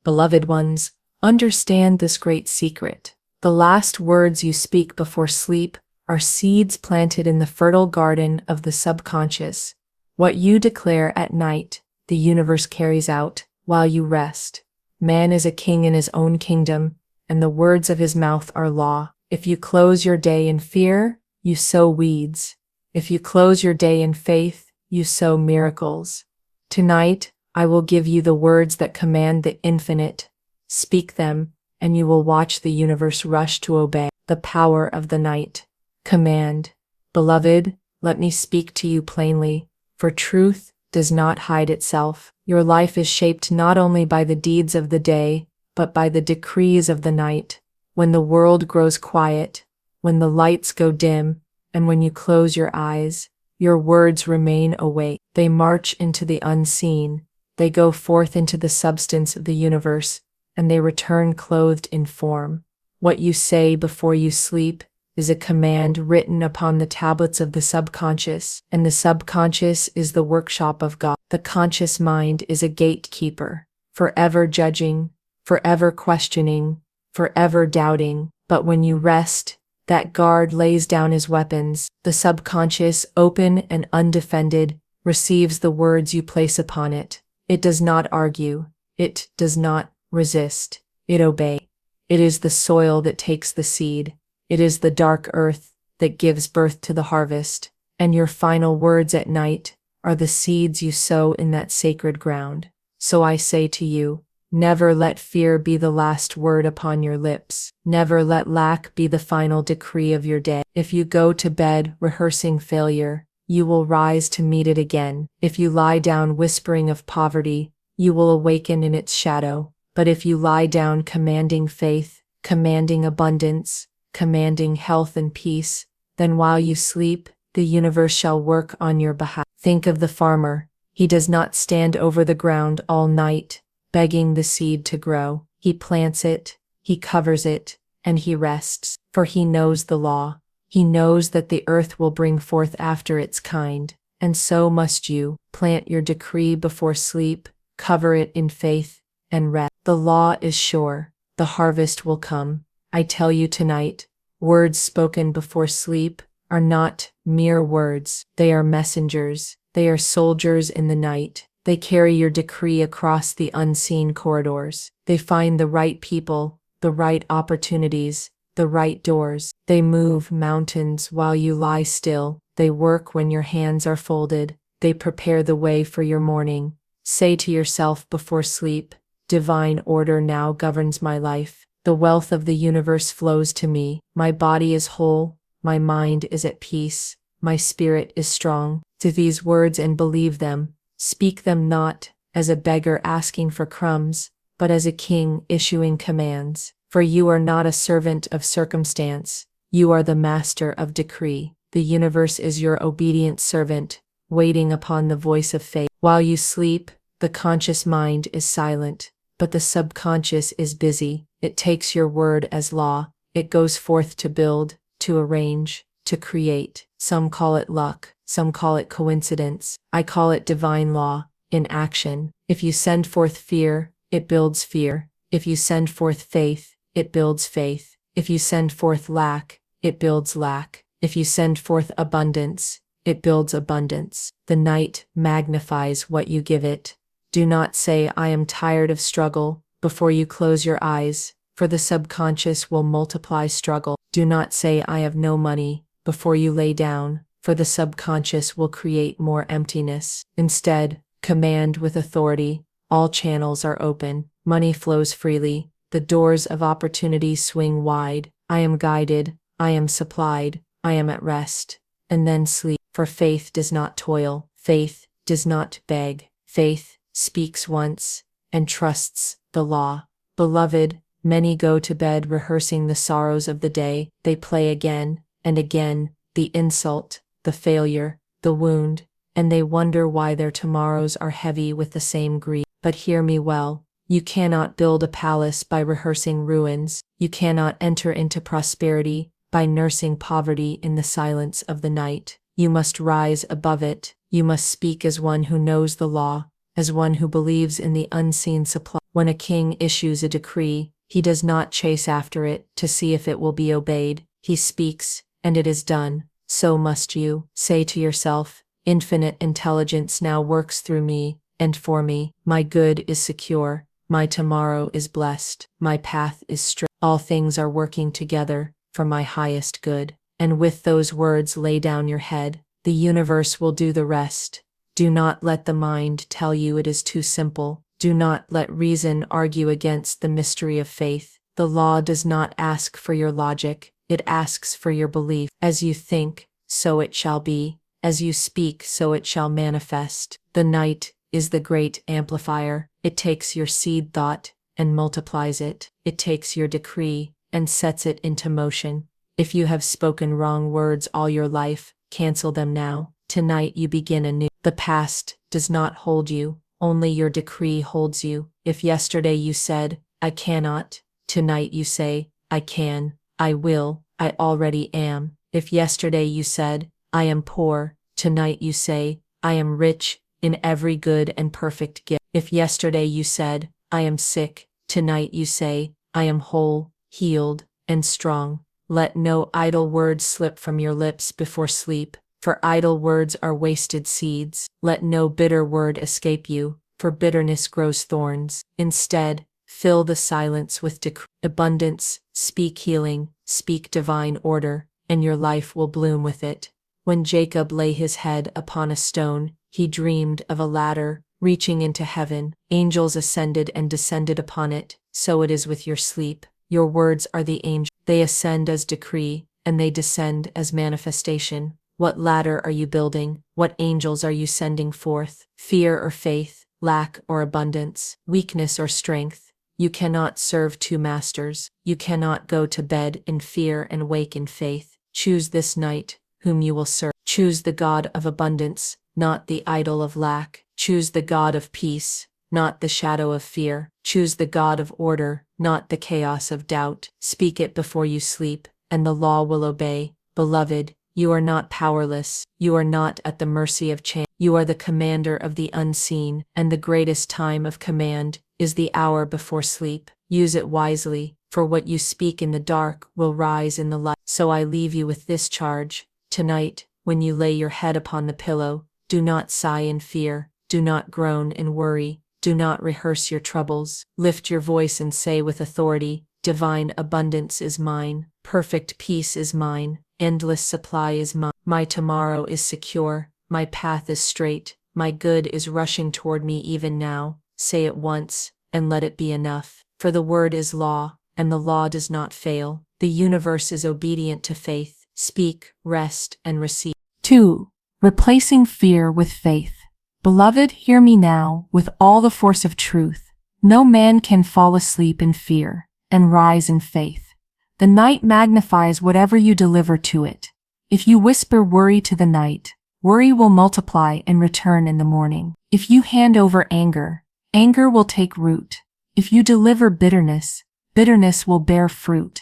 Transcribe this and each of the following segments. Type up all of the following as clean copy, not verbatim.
Beloved ones, understand this great secret. The last words you speak before sleep are seeds planted in the fertile garden of the subconscious. What you declare at night, the universe carries out while you rest. Man is a king in his own kingdom, and the words of his mouth are law. If you close your day in fear, you sow weeds. If you close your day in faith, you sow miracles. Tonight, I will give you the words that command the infinite. Speak them, and you will watch the universe rush to obey. The power of the night. Command. Beloved, let me speak to you plainly, for truth does not hide itself. Your life is shaped not only by the deeds of the day, but by the decrees of the night. When the world grows quiet, when the lights go dim, and when you close your eyes, your words remain awake. They march into the unseen. They go forth into the substance of the universe, and they return clothed in form. What you say before you sleep is a command written upon the tablets of the subconscious, and the subconscious is the workshop of God. The conscious mind is a gatekeeper, forever judging, forever questioning, forever doubting. But when you rest, that guard lays down his weapons. The subconscious, open and undefended, receives the words you place upon it. It does not argue. It does not resist. It obeys. It is the soil that takes the seed. It is the dark earth that gives birth to the harvest. And your final words at night are the seeds you sow in that sacred ground. So I say to you, never let fear be the last word upon your lips. Never let lack be the final decree of your day. If you go to bed rehearsing failure, you will rise to meet it again. If you lie down whispering of poverty, you will awaken in its shadow. But if you lie down commanding faith, commanding abundance, commanding health and peace, then while you sleep, the universe shall work on your behalf. Think of the farmer. He does not stand over the ground all night, begging the seed to grow. He plants it, he covers it, and he rests, for he knows the law. He knows that the earth will bring forth after its kind, and so must you. Plant your decree before sleep, cover it in faith, and rest. The law is sure. The harvest will come. I tell you tonight, words spoken before sleep are not mere words. They are messengers. They are soldiers in the night. They carry your decree across the unseen corridors. They find the right people, the right opportunities, the right doors. They move mountains while you lie still. They work when your hands are folded. They prepare the way for your morning. Say to yourself before sleep, divine order now governs my life. The wealth of the universe flows to me. My body is whole. My mind is at peace. My spirit is strong. To these words and believe them. Speak them not as a beggar asking for crumbs, but as a king issuing commands. For you are not a servant of circumstance. You are the master of decree. The universe is your obedient servant, waiting upon the voice of faith. While you sleep, the conscious mind is silent, but the subconscious is busy. It takes your word as law. It goes forth to build, to arrange, to create. Some call it luck. Some call it coincidence. I call it divine law, in action. If you send forth fear, it builds fear. If you send forth faith, it builds faith. If you send forth lack, it builds lack. If you send forth abundance, it builds abundance. The night magnifies what you give it. Do not say, I am tired of struggle, before you close your eyes, for the subconscious will multiply struggle. Do not say, I have no money, before you lay down, for the subconscious will create more emptiness. Instead, command with authority. All channels are open. Money flows freely. The doors of opportunity swing wide. I am guided. I am supplied. I am at rest. And then sleep. For faith does not toil. Faith does not beg. Faith speaks once and trusts the law. Beloved, many go to bed rehearsing the sorrows of the day. They play again and again the insult, the failure, the wound, and they wonder why their tomorrows are heavy with the same grief. But hear me well. You cannot build a palace by rehearsing ruins. You cannot enter into prosperity by nursing poverty in the silence of the night. You must rise above it. You must speak as one who knows the law, as one who believes in the unseen supply. When a king issues a decree, he does not chase after it to see if it will be obeyed. He speaks, and it is done. So must you. Say to yourself, infinite intelligence now works through me and for me. My good is secure. My tomorrow is blessed. My path is straight. All things are working together for my highest good. And with those words, lay down your head. The universe will do the rest. Do not let the mind tell you it is too simple. Do not let reason argue against the mystery of faith. The law does not ask for your logic, it asks for your belief. As you think, so it shall be. As you speak, so it shall manifest. The night is the great amplifier. It takes your seed thought and multiplies it. It takes your decree and sets it into motion. If you have spoken wrong words all your life, cancel them now. Tonight you begin anew. The past does not hold you, only your decree holds you. If yesterday you said, I cannot, tonight you say, I can, I will, I already am. If yesterday you said, I am poor, tonight you say, I am rich in every good and perfect gift. If yesterday you said, I am sick, tonight you say, I am whole, healed, and strong. Let no idle word slip from your lips before sleep, for idle words are wasted seeds. Let no bitter word escape you, for bitterness grows thorns. Instead, fill the silence with abundance, speak healing, speak divine order, and your life will bloom with it. When Jacob lay his head upon a stone, he dreamed of a ladder reaching into heaven. Angels ascended and descended upon it. So it is with your sleep. Your words are the angels. They ascend as decree, and they descend as manifestation. What ladder are you building? What angels are you sending forth? Fear or faith, lack or abundance, weakness or strength? You cannot serve two masters. You cannot go to bed in fear and wake in faith. Choose this night whom you will serve. Choose the God of abundance, not the idol of lack. Choose the God of peace, not the shadow of fear. Choose the God of order, not the chaos of doubt. Speak it before you sleep, and the law will obey. Beloved, you are not powerless. You are not at the mercy of chance. You are the commander of the unseen, and the greatest time of command is the hour before sleep. Use it wisely, for what you speak in the dark will rise in the light. So I leave you with this charge. Tonight, when you lay your head upon the pillow, do not sigh in fear. Do not groan in worry. Do not rehearse your troubles. Lift your voice and say with authority, divine abundance is mine. Perfect peace is mine. Endless supply is mine. My tomorrow is secure. My path is straight. My good is rushing toward me even now. Say it once, and let it be enough. For the word is law, and the law does not fail. The universe is obedient to faith. Speak, rest, and receive. 2. Replacing fear with faith. Beloved, hear me now with all the force of truth. No man can fall asleep in fear and rise in faith. The night magnifies whatever you deliver to it. If you whisper worry to the night, worry will multiply and return in the morning. If you hand over anger, anger will take root. If you deliver bitterness, bitterness will bear fruit.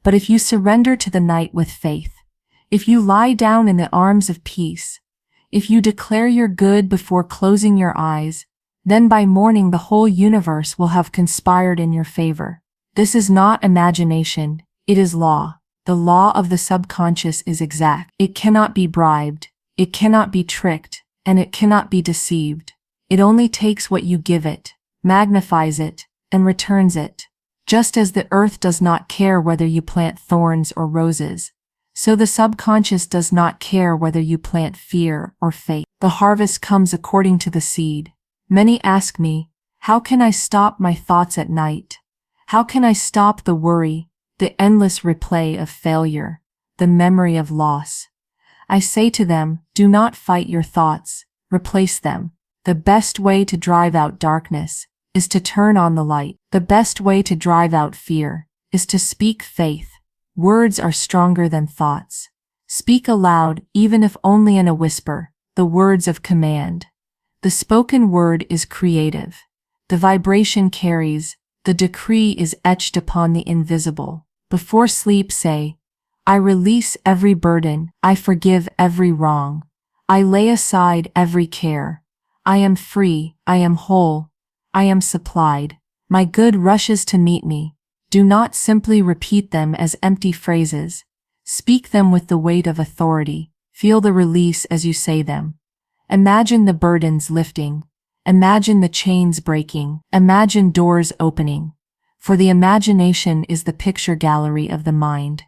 But if you surrender to the night with faith, if you lie down in the arms of peace, if you declare your good before closing your eyes, then by morning the whole universe will have conspired in your favor. This is not imagination, it is law. The law of the subconscious is exact. It cannot be bribed, it cannot be tricked, and it cannot be deceived. It only takes what you give it, magnifies it, and returns it. Just as the earth does not care whether you plant thorns or roses, so the subconscious does not care whether you plant fear or faith. The harvest comes according to the seed. Many ask me, how can I stop my thoughts at night? How can I stop the worry, the endless replay of failure, the memory of loss? I say to them, do not fight your thoughts, replace them. The best way to drive out darkness is to turn on the light. The best way to drive out fear is to speak faith. Words are stronger than thoughts. Speak aloud, even if only in a whisper, the words of command. The spoken word is creative. The vibration carries, the decree is etched upon the invisible. Before sleep say, I release every burden, I forgive every wrong. I lay aside every care. I am free, I am whole, I am supplied. My good rushes to meet me. Do not simply repeat them as empty phrases. Speak them with the weight of authority. Feel the release as you say them. Imagine the burdens lifting. Imagine the chains breaking. Imagine doors opening. For the imagination is the picture gallery of the mind,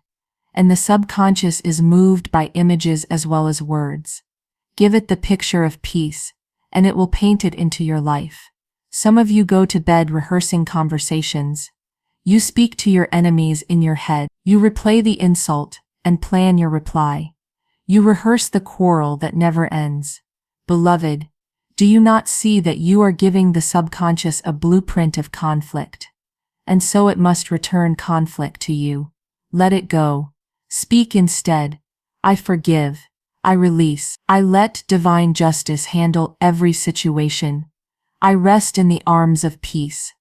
and the subconscious is moved by images as well as words. Give it the picture of peace, and it will paint it into your life. Some of you go to bed rehearsing conversations. You speak to your enemies in your head. You replay the insult and plan your reply. You rehearse the quarrel that never ends. Beloved, do you not see that you are giving the subconscious a blueprint of conflict? And so it must return conflict to you. Let it go. Speak instead. I forgive. I release. I let divine justice handle every situation. I rest in the arms of peace.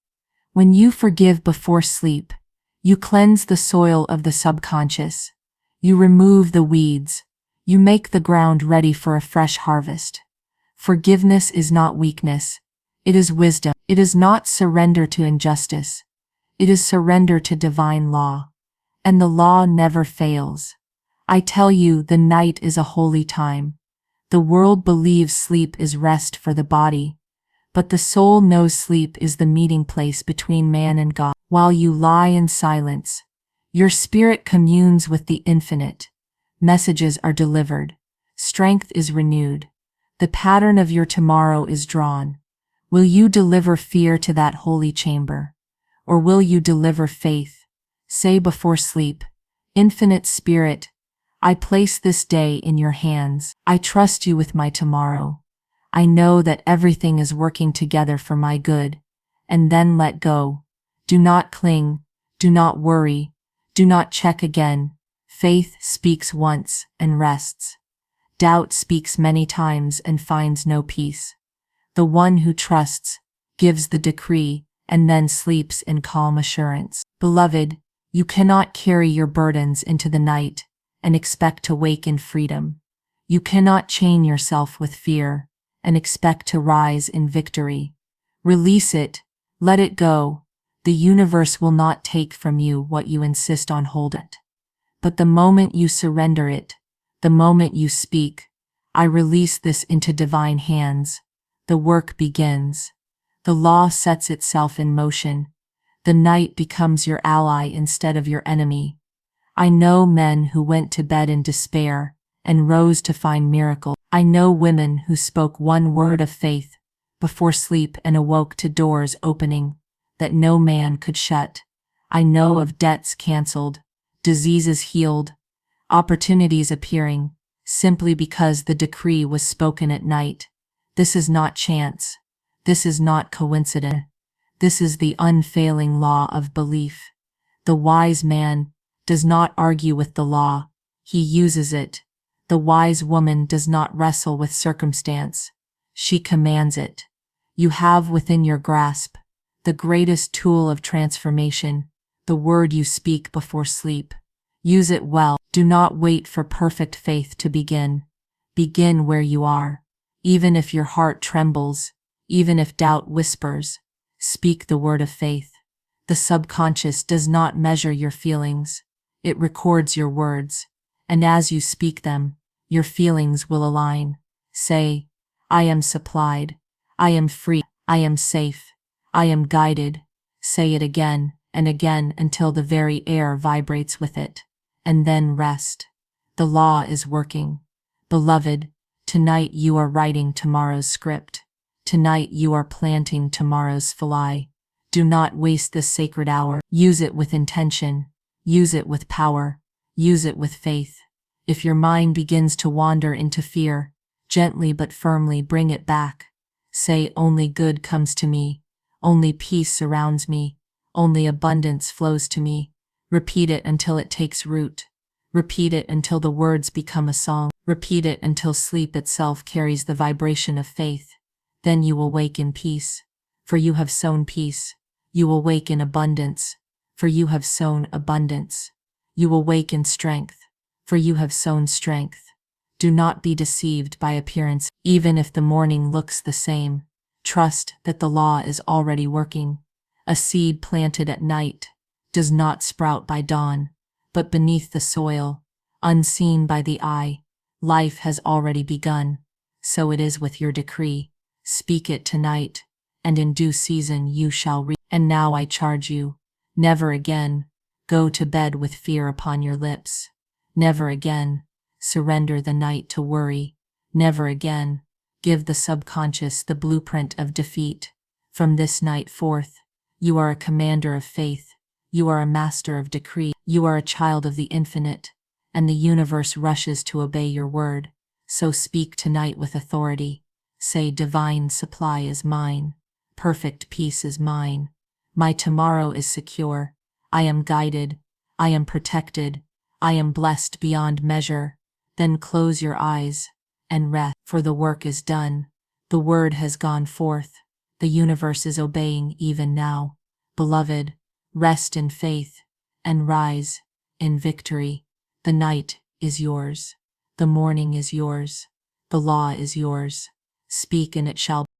When you forgive before sleep, you cleanse the soil of the subconscious. You remove the weeds. You make the ground ready for a fresh harvest. Forgiveness is not weakness. It is wisdom. It is not surrender to injustice. It is surrender to divine law. And the law never fails. I tell you, the night is a holy time. The world believes sleep is rest for the body, but the soul knows sleep is the meeting place between man and God. While you lie in silence, your spirit communes with the infinite. Messages are delivered. Strength is renewed. The pattern of your tomorrow is drawn. Will you deliver fear to that holy chamber? Or will you deliver faith? Say before sleep, Infinite Spirit, I place this day in your hands. I trust you with my tomorrow. I know that everything is working together for my good. And then let go. Do not cling. Do not worry. Do not check again. Faith speaks once and rests. Doubt speaks many times and finds no peace. The one who trusts gives the decree and then sleeps in calm assurance. Beloved, you cannot carry your burdens into the night and expect to wake in freedom. You cannot chain yourself with fear and expect to rise in victory. Release it, let it go. The universe will not take from you what you insist on holding. But the moment you surrender it, the moment you speak, I release this into divine hands, the work begins. The law sets itself in motion. The night becomes your ally instead of your enemy. I know men who went to bed in despair and rose to find miracles. I know women who spoke one word of faith before sleep and awoke to doors opening that no man could shut. I know of debts canceled, diseases healed, opportunities appearing, simply because the decree was spoken at night. This is not chance. This is not coincidence. This is the unfailing law of belief. The wise man does not argue with the law, he uses it. The wise woman does not wrestle with circumstance, she commands it. You have within your grasp the greatest tool of transformation, the word you speak before sleep. Use it well. Do not wait for perfect faith to begin. Begin where you are. Even if your heart trembles, even if doubt whispers, speak the word of faith. The subconscious does not measure your feelings. It records your words, and as you speak them, your feelings will align. Say, I am supplied. I am free. I am safe. I am guided. Say it again and again until the very air vibrates with it. And then rest. The law is working. Beloved, tonight you are writing tomorrow's script. Tonight you are planting tomorrow's fly. Do not waste this sacred hour. Use it with intention. Use it with power. Use it with faith. If your mind begins to wander into fear, gently but firmly bring it back. Say, only good comes to me. Only peace surrounds me. Only abundance flows to me. Repeat it until it takes root. Repeat it until the words become a song. Repeat it until sleep itself carries the vibration of faith. Then you will wake in peace, for you have sown peace. You will wake in abundance, for you have sown abundance. You will wake in strength, for you have sown strength. Do not be deceived by appearance, even if the morning looks the same. Trust that the law is already working. A seed planted at night does not sprout by dawn, but beneath the soil, unseen by the eye, life has already begun. So it is with your decree. Speak it tonight, and in due season you shall reap. And now I charge you, never again go to bed with fear upon your lips. Never again surrender the night to worry. Never again give the subconscious the blueprint of defeat. From this night forth, you are a commander of faith. You are a master of decree. You are a child of the infinite, and the universe rushes to obey your word. So speak tonight with authority. Say, divine supply is mine. Perfect peace is mine. My tomorrow is secure. I am guided. I am protected. I am blessed beyond measure. Then close your eyes and rest, for the work is done. The word has gone forth. The universe is obeying even now. Beloved, rest in faith and rise in victory. The night is yours. The morning is yours. The law is yours. Speak and it shall be.